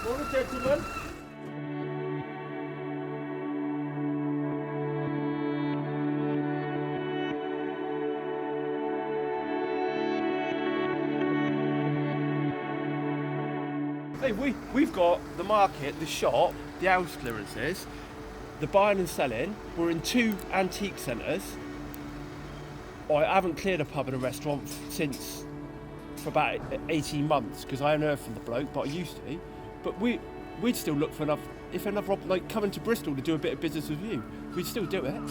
Morning, gentlemen. Hey, we've got the market, the shop, the house clearances, the buying and selling. We're in 2 antique centres. I haven't cleared a pub and a restaurant for about 18 months because I unearthed from the bloke, but I used to. But we'd still look for another like coming to Bristol to do a bit of business with you. We'd still do it.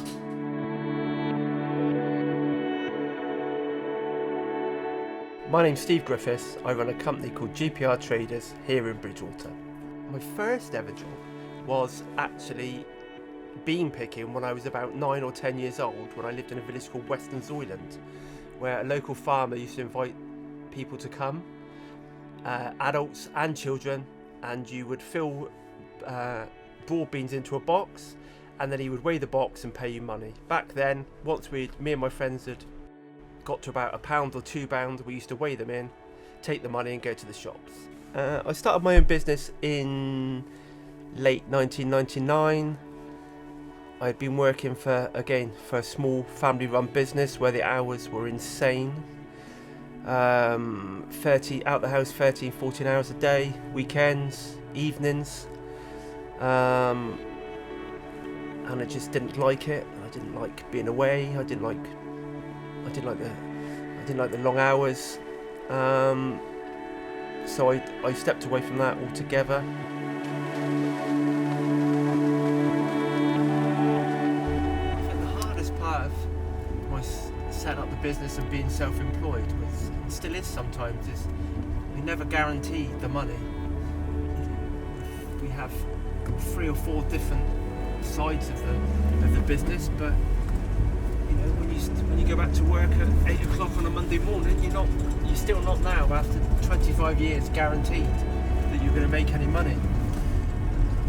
My name's Steve Griffiths. I run a company called GPR Traders here in Bridgwater. My first ever job was actually bean picking when I was about 9 or 10 years old, when I lived in a village called Western Zoyland, where a local farmer used to invite people to come, adults and children, and you would fill broad beans into a box, and then he would weigh the box and pay you money. Back then, once me and my friends had got to about £1 or £2, we used to weigh them in, take the money and go to the shops. I started my own business in late 1999. I'd been working for a small family-run business where the hours were insane. 30 out the house, 13, 14 hours a day, weekends, evenings, and I just didn't like it. I didn't like being away. I didn't like the long hours. So I stepped away from that altogether. Setting up the business and being self-employed was, and still is sometimes, is we never guarantee the money. We have 3 or 4 different sides of the business, but you know, when you go back to work at 8 o'clock on a Monday morning, you're still not now, after 25 years, guaranteed that you're going to make any money.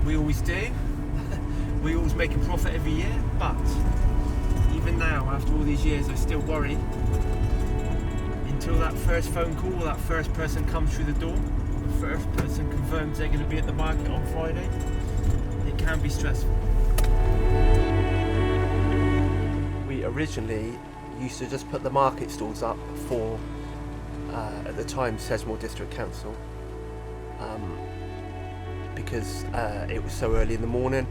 We always do. We always make a profit every year, but even now, after all these years, I still worry until that first phone call, that first person comes through the door, the first person confirms they're going to be at the market on Friday. It can be stressful. We originally used to just put the market stalls up for, at the time, Sedgemoor District Council, because it was so early in the morning,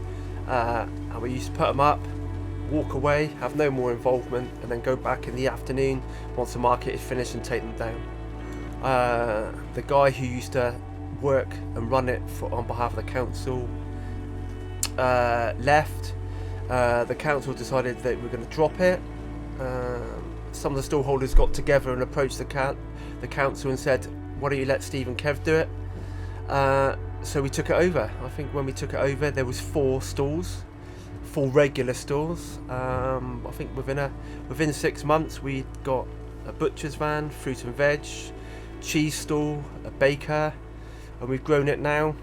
and we used to put them up, walk away, have no more involvement, and then go back in the afternoon once the market is finished and take them down. The guy who used to work and run it on behalf of the council left. The council decided that we were going to drop it. Some of the stallholders got together and approached the council and said, why don't you let Steve and Kev do it? So we took it over. I think when we took it over there was 4 stalls, 4 regular stores. I think within 6 months we got a butcher's van, fruit and veg, cheese stall, a baker, and we've grown it now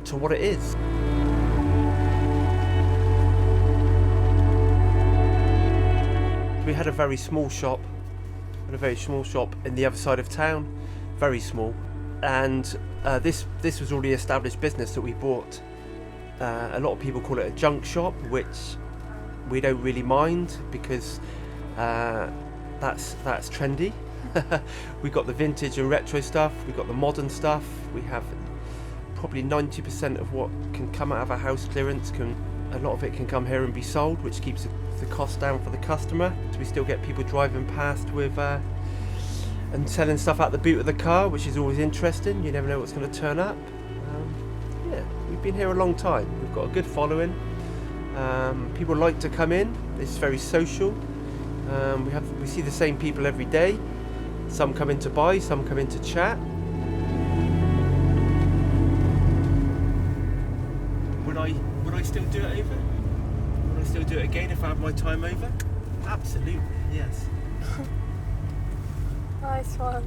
to what it is. We had a very small shop in the other side of town, very small, and this was already established business that we bought. A lot of people call it a junk shop, which we don't really mind because that's trendy. We got the vintage and retro stuff, we got the modern stuff. We have probably 90% of what can come out of a house clearance a lot of it can come here and be sold, which keeps the cost down for the customer. So we still get people driving past with and selling stuff out the boot of the car, which is always interesting. You never know what's going to turn up. We've been here a long time. We've got a good following. People like to come in. It's very social. We see the same people every day. Some come in to buy, some come in to chat. Would I still do it over? Would I still do it again if I had my time over? Absolutely, yes. Nice one.